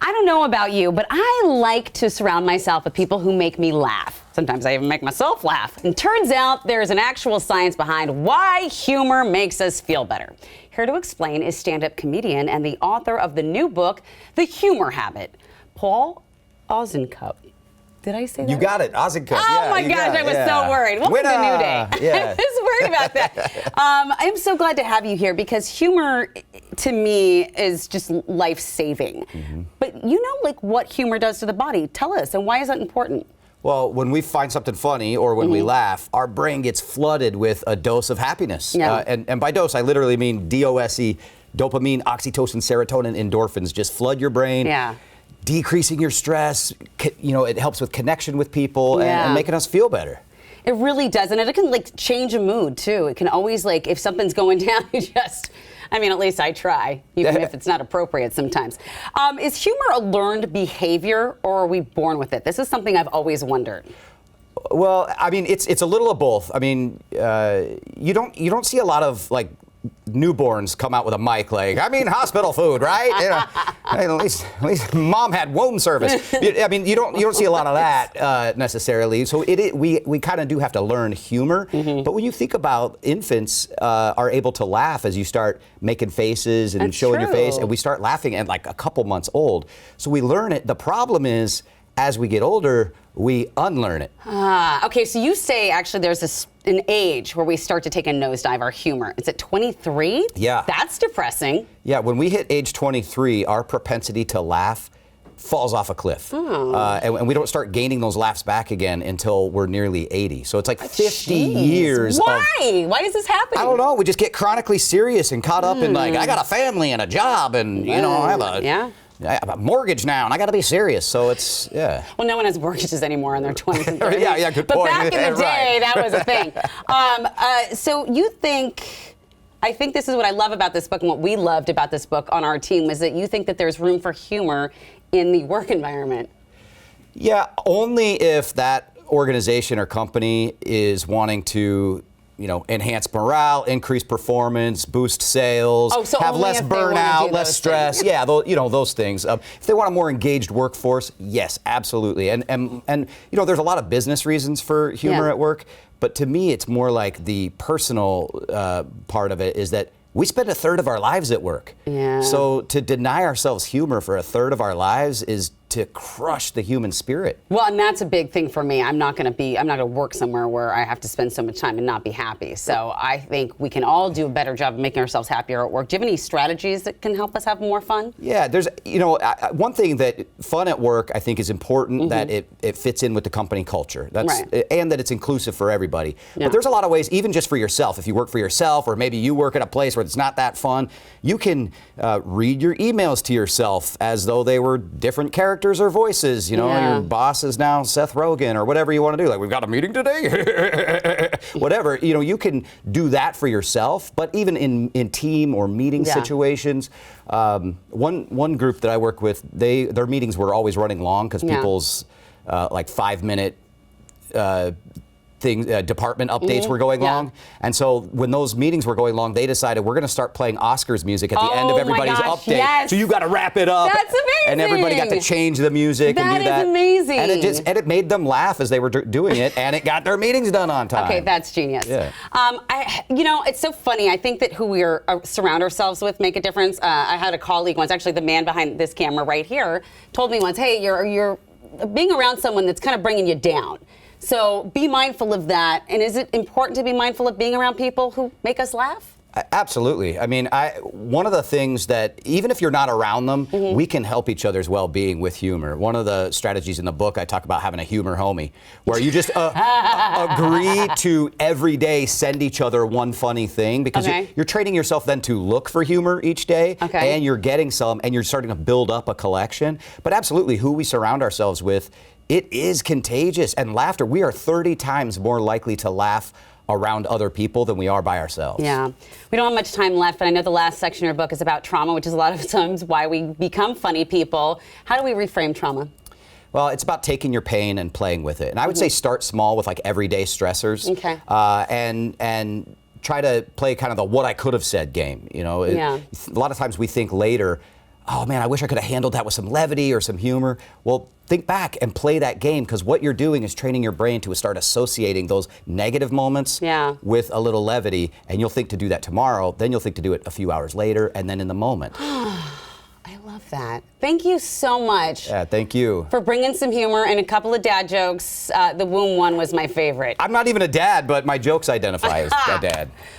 I don't know about you, but I like to surround myself with people who make me laugh. Sometimes I even make myself laugh. And turns out there's an actual science behind why humor makes us feel better. Here to explain is stand-up comedian and the author of the new book, The Humor Habit, Paul Osincup. Did I say that? You got it, Osincup. Oh my gosh, I was so worried. Welcome to New Day. Yeah. I was worried about that. I'm so glad to have you here because humor, to me, is just life-saving. But you know, like, what humor does to the body. Tell us, and why is that important? Well, when we find something funny or when we laugh, our brain gets flooded with a dose of happiness. Yeah. And by dose, I literally mean DOSE, dopamine, oxytocin, serotonin, endorphins. Just flood your brain. Yeah. Decreasing your stress, you know, it helps with connection with people and making us feel better. It really does, and it can like change a mood too. It can always, like, if something's going down, I mean, at least I try, even if it's not appropriate sometimes. Is humor a learned behavior, or are we born with it? This is something I've always wondered. Well, I mean, it's a little of both. I mean, you don't see a lot of, like, newborns come out with a mic like, I mean, hospital food, right? You know, at least mom had womb service. I mean, you don't see a lot of that necessarily. So we kind of do have to learn humor. But when you think about infants are able to laugh as you start making faces and showing your face, and we start laughing at like a couple months old. So we learn it. The problem is, as we get older, we unlearn it. Okay, so you say actually there's an age where we start to take a nosedive, our humor. Is it 23? Yeah. That's depressing. Yeah, when we hit age 23, our propensity to laugh falls off a cliff. And we don't start gaining those laughs back again until we're nearly 80. So it's like 50 years. Why? Why is this happening? I don't know. We just get chronically serious and caught up in, like, I got a family and a job and, you know, I have a mortgage now, and I got to be serious. So it's, Well, no one has mortgages anymore in their 20s and 30s. yeah, good point. But back in the day, that was a thing. So you think, I think this is what I love about this book, and what we loved about this book on our team was that you think that there's room for humor in the work environment. Yeah, only if that organization or company is wanting to, you know, enhance morale, increase performance, boost sales, have less burnout, less stress. Things. Yeah, those things. If they want a more engaged workforce, yes, absolutely. And you know, there's a lot of business reasons for humor at work, but to me, it's more like the personal part of it is that we spend a third of our lives at work. Yeah. So to deny ourselves humor for a third of our lives is to crush the human spirit. Well, and that's a big thing for me. I'm not going to work somewhere where I have to spend so much time and not be happy. So I think we can all do a better job of making ourselves happier at work. Do you have any strategies that can help us have more fun? Yeah, there's, you know, one thing that fun at work, I think, is important, that it fits in with the company culture. That's and that it's inclusive for everybody. Yeah. But there's a lot of ways, even just for yourself. If you work for yourself, or maybe you work at a place where it's not that fun, you can read your emails to yourself as though they were different characters or voices. You know, your boss is now Seth Rogen or whatever you want to do. Like, we've got a meeting today. Whatever. You know, you can do that for yourself. But even in team or meeting situations, one group that I work with, their meetings were always running long because people's like 5-minute department updates were going long. And so when those meetings were going long, they decided we're going to start playing Oscars music at the end of everybody's update. Yes. So you got to wrap it up. That's amazing. And everybody got to change the music and do that. That is amazing. And it made them laugh as they were doing it, and it got their meetings done on time. Okay, that's genius. Yeah. You know, it's so funny. I think that who we surround ourselves with make a difference. I had a colleague once, actually the man behind this camera right here, told me once, hey, you're being around someone that's kind of bringing you down. So be mindful of that. And is it important to be mindful of being around people who make us laugh? Absolutely. I mean, one of the things that, even if you're not around them, we can help each other's well-being with humor. One of the strategies in the book, I talk about having a humor homie, where you just agree to every day send each other one funny thing, because you're training yourself then to look for humor each day, and you're getting some, and you're starting to build up a collection. But absolutely, who we surround ourselves with, it is contagious. And laughter, we are 30 times more likely to laugh around other people than we are by ourselves. Yeah. We don't have much time left, but I know the last section of your book is about trauma, which is a lot of times why we become funny people. How do we reframe trauma? Well, it's about taking your pain and playing with it. And I would say start small with like everyday stressors. Okay. And try to play kind of the what I could have said game. You know, a lot of times we think later, oh man, I wish I could have handled that with some levity or some humor. Well, think back and play that game, because what you're doing is training your brain to start associating those negative moments with a little levity, and you'll think to do that tomorrow, then you'll think to do it a few hours later, and then in the moment. I love that. Thank you so much. Yeah, thank you. For bringing some humor and a couple of dad jokes. The womb one was my favorite. I'm not even a dad, but my jokes identify as a dad.